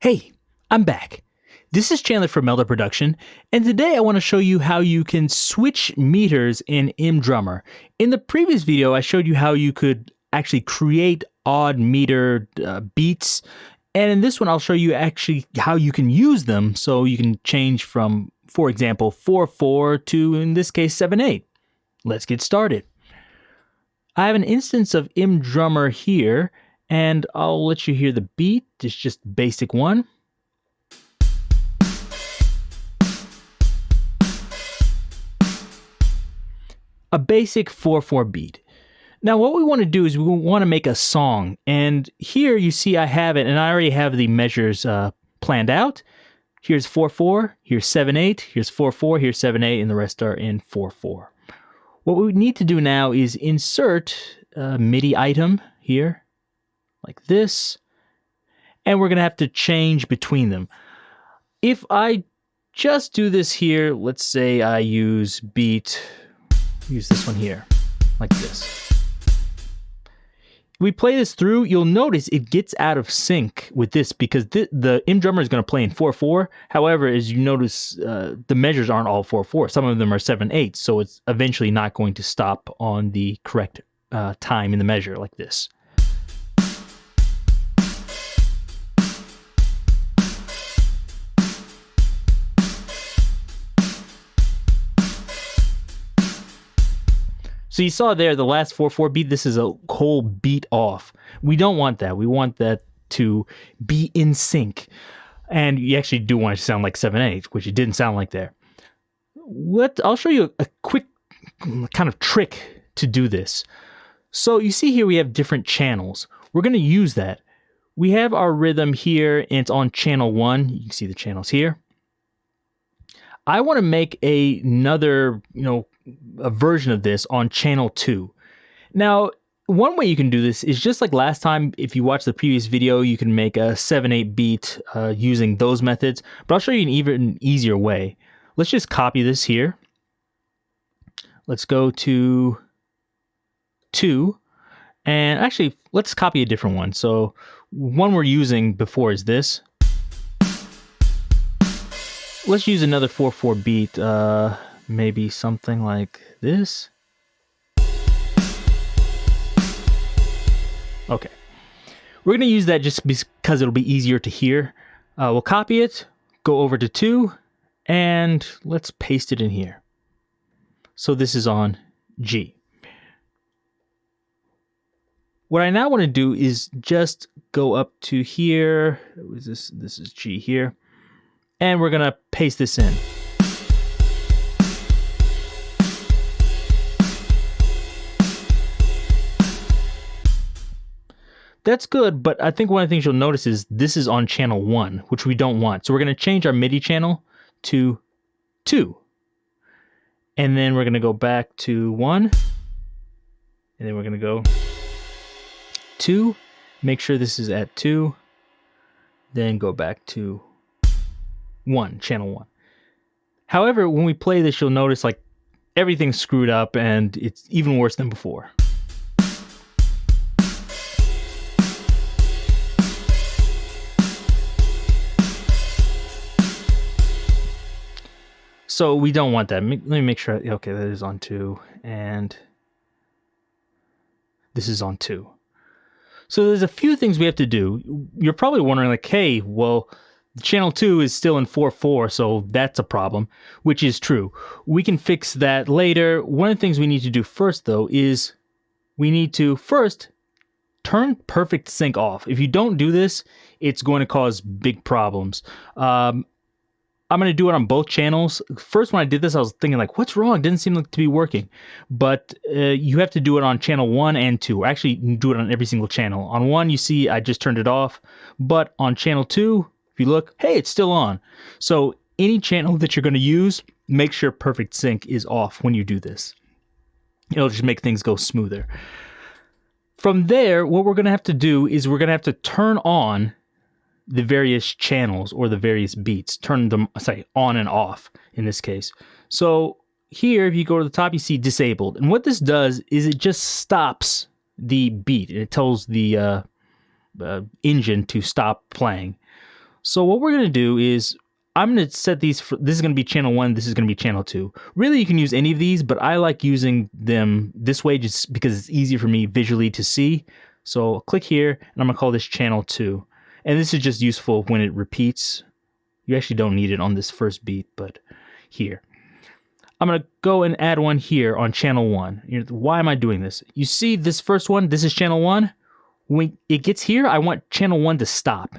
Hey, I'm back. This is Chandler from Melda Production, and today I want to show you how you can switch meters in MDrummer. In the previous video, I showed you how you could actually create odd meter beats, and in this one, I'll show you actually how you can use them so you can change from, for example, 4/4 to, in this case, 7/8. Let's get started. I have an instance of MDrummer here, and I'll let you hear the beat. It's just basic one. A basic 4/4 beat. Now what we want to do is we want to make a song, and here you see I have it, and I already have the measures planned out. Here's 4/4, here's 7/8, here's 4/4, here's 7/8, and the rest are in 4/4. What we need to do now is insert a MIDI item here, like this, and we're going to have to change between them. If I just do this here, let's say I use this one here, like this. We play this through, you'll notice it gets out of sync with this because the MDrummer is going to play in 4/4. However, as you notice, the measures aren't all 4/4. Some of them are 7/8, so it's eventually not going to stop on the correct time in the measure like this. So you saw there the last 4/4 beat, this is a whole beat off. We don't want that. We want that to be in sync. And you actually do want it to sound like 7/8, which it didn't sound like there. I'll show you a quick kind of trick to do this. So you see here we have different channels. We're going to use that. We have our rhythm here, and it's on channel 1. You can see the channels here. I want to make another, a version of this on channel 2. Now, one way you can do this is just like last time. If you watch the previous video, you can make a 7/8 beat using those methods, but I'll show you an even easier way. Let's just copy this here. Let's go to 2, and actually, let's copy a different one. So one we're using before is this. Let's use another 4/4 beat, maybe something like this. Okay. We're going to use that just because it'll be easier to hear. We'll copy it, go over to 2, and let's paste it in here. So this is on G. What I now want to do is just go up to here. This is G here. And we're going to paste this in. That's good, but I think one of the things you'll notice is this is on channel 1, which we don't want. So we're going to change our MIDI channel to 2. And then we're going to go back to 1. And then we're going to go 2. Make sure this is at 2. Then go back to 1, channel 1. However, when we play this, you'll notice like everything's screwed up and it's even worse than before. So we don't want that. Let me make sure. Okay, that is on 2, and this is on 2. So there's a few things we have to do. You're probably wondering like, hey, well, channel 2 is still in 4/4, so that's a problem, which is true. We can fix that later. One of the things we need to do first, though, is we need to first turn perfect sync off. If you don't do this, it's going to cause big problems. I'm going to do it on both channels. First, when I did this, I was thinking like, what's wrong? It didn't seem like to be working. But you have to do it on channel 1 and 2. Actually, you can do it on every single channel. On 1, you see I just turned it off. But on channel 2, if you look, hey, it's still on. So any channel that you're going to use, make sure perfect sync is off when you do this. It'll just make things go smoother. From there, what we're going to have to do is we're going to have to turn on the various channels or the various beats. Turn them, on and off in this case. So here, if you go to the top, you see disabled. And what this does is it just stops the beat. It tells the engine to stop playing. So what we're going to do is I'm going to set these for, this is going to be channel 1, this is going to be channel 2. Really, you can use any of these, but I like using them this way just because it's easier for me visually to see. So I'll click here, and I'm going to call this channel 2. And this is just useful when it repeats. You actually don't need it on this first beat, but here. I'm going to go and add one here on channel 1. Why am I doing this? You see this first one, this is channel 1. When it gets here, I want channel 1 to stop.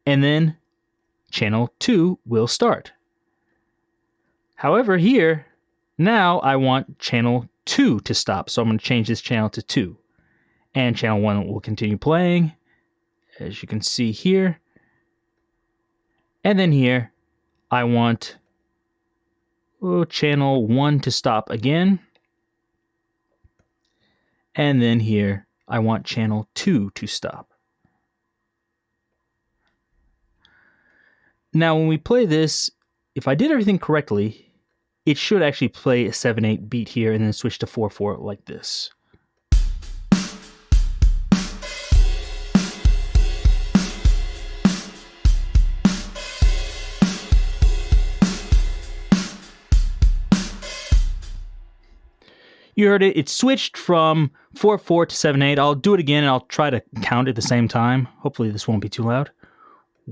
And then channel 2 will start. However, here, now I want channel 2 to stop. So I'm going to change this channel to 2. And channel 1 will continue playing, as you can see here. And then here, I want channel 1 to stop again. And then here, I want channel 2 to stop. Now, when we play this, if I did everything correctly, it should actually play a 7/8 beat here and then switch to 4/4 like this. You heard it. It switched from 4/4 to 7/8. I'll do it again and I'll try to count at the same time. Hopefully this won't be too loud.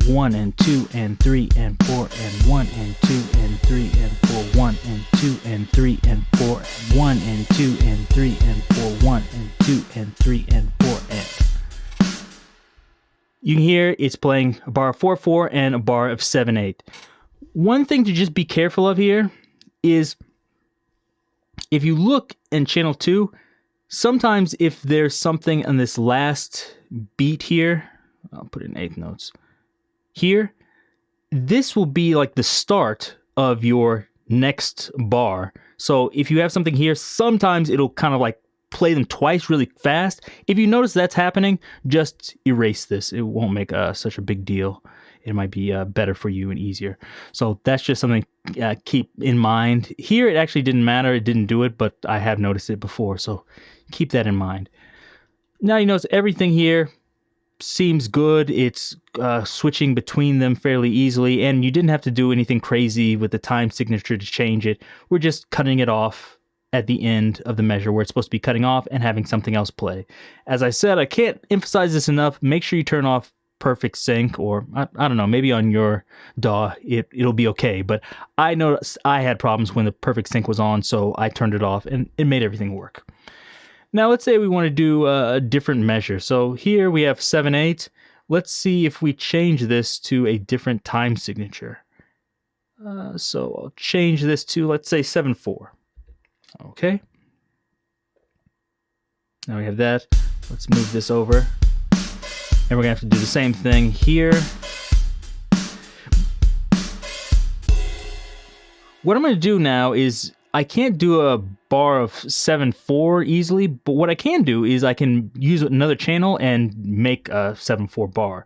1 and 2 and 3 and 4 and 1 and 2 and 3 and 4, 1 and 2 and 3 and 4 and 1 and 2 and 3 and 4, 1 and 2 and 3 and 4 and. You can hear it's playing a bar of 4/4 and a bar of 7/8. One thing to just be careful of here is if you look in channel 2, sometimes if there's something on this last beat here, I'll put it in 8th notes. Here, this will be like the start of your next bar. So if you have something here, sometimes it'll kind of like play them twice really fast. If you notice that's happening, just erase this. It won't make such a big deal. It might be better for you and easier. So that's just something keep in mind. Here, it actually didn't matter. It didn't do it, but I have noticed it before. So keep that in mind. Now you notice everything here seems good. It's switching between them fairly easily, and you didn't have to do anything crazy with the time signature to change it. We're just cutting it off at the end of the measure where it's supposed to be cutting off and having something else play. As I said, I can't emphasize this enough. Make sure you turn off perfect sync, or I don't know, maybe on your DAW it'll be okay, but I noticed I had problems when the perfect sync was on, so I turned it off and it made everything work. Now let's say we want to do a different measure. So here we have 7/8. Let's see if we change this to a different time signature. So I'll change this to, let's say, 7/4. Okay. Now we have that. Let's move this over. And we're going to have to do the same thing here. What I'm going to do now is I can't do a bar of 7/4 easily, but what I can do is I can use another channel and make a 7/4 bar.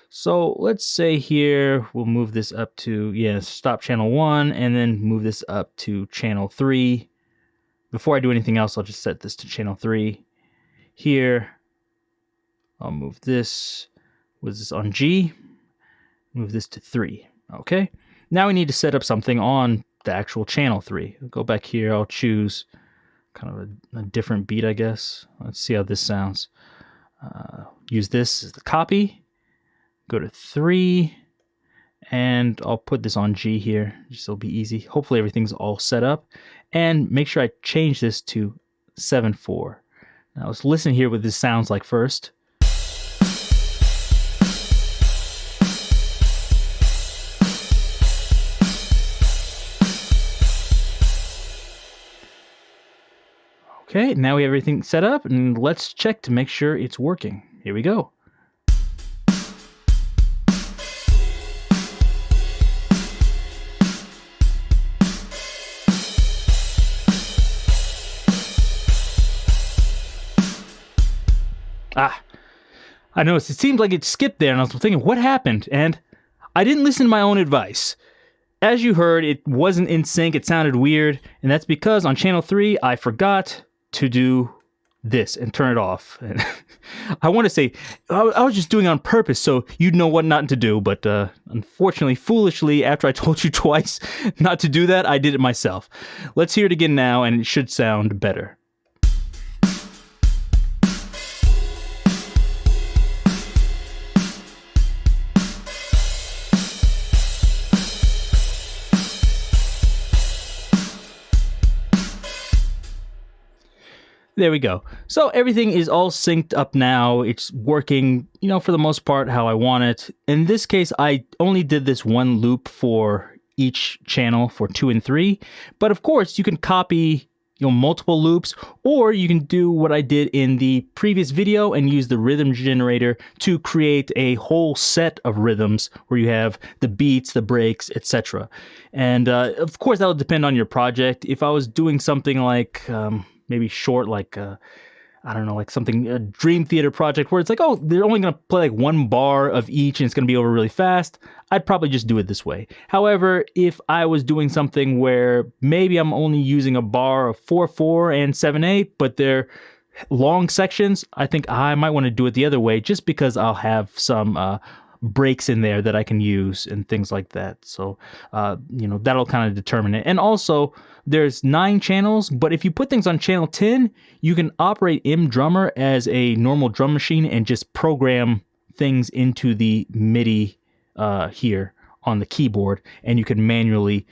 So let's say here we'll move this up to, stop channel 1 and then move this up to channel 3. Before I do anything else, I'll just set this to channel 3. Here, I'll move this. Was this on G? Move this to 3. Okay. Now we need to set up something on the actual channel 3. I'll go back here. I'll choose kind of a different beat, I guess. Let's see how this sounds. Use this as the copy. Go to 3. And I'll put this on G here, just so it'll be easy. Hopefully everything's all set up. And make sure I change this to 7/4. Now let's listen here what this sounds like first. Okay, now we have everything set up, and let's check to make sure it's working. Here we go. I noticed it seemed like it skipped there, and I was thinking, what happened? And I didn't listen to my own advice. As you heard, it wasn't in sync, it sounded weird, and that's because on channel 3, I forgot to do this and turn it off. And I want to say I was just doing it on purpose so you'd know what not to do, but unfortunately, foolishly, after I told you twice not to do that, I did it myself. Let's hear it again now, and it should sound better. There we go. So everything is all synced up now. It's working, for the most part how I want it. In this case, I only did this one loop for each channel for 2 and 3. But of course, you can copy, multiple loops, or you can do what I did in the previous video and use the rhythm generator to create a whole set of rhythms where you have the beats, the breaks, etc. And of course, that'll depend on your project. If I was doing something like maybe short, like something, a Dream Theater project where it's like, oh, they're only going to play like one bar of each and it's going to be over really fast, I'd probably just do it this way. However, if I was doing something where maybe I'm only using a bar of 4/4 and 7/8, but they're long sections, I think I might want to do it the other way just because I'll have some breaks in there that I can use and things like that. So, that'll kind of determine it. And also, there's 9 channels, but if you put things on channel 10, you can operate MDrummer as a normal drum machine and just program things into the Midi here on the keyboard, and you can manually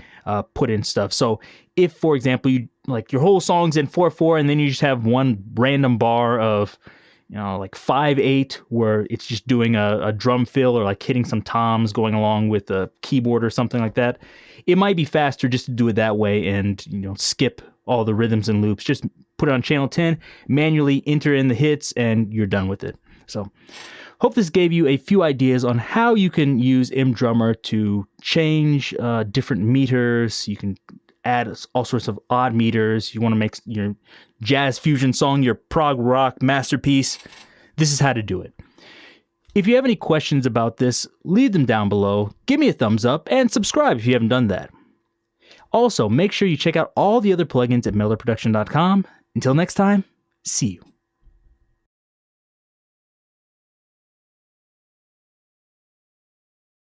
put in stuff. So if, for example, you like your whole song's in 4/4 and then you just have one random bar of like 5/8 where it's just doing a drum fill or like hitting some toms going along with the keyboard or something like that, it might be faster just to do it that way and skip all the rhythms and loops. Just put it on channel 10, manually enter in the hits, and you're done with it. So hope this gave you a few ideas on how you can use MDrummer to change different meters. You can add all sorts of odd meters. You want to make your jazz fusion song your prog rock masterpiece. This is how to do it. If you have any questions about this, leave them down below. Give me a thumbs up and subscribe if you haven't done that. Also, make sure you check out all the other plugins at meldaproduction.com. Until next time, see you.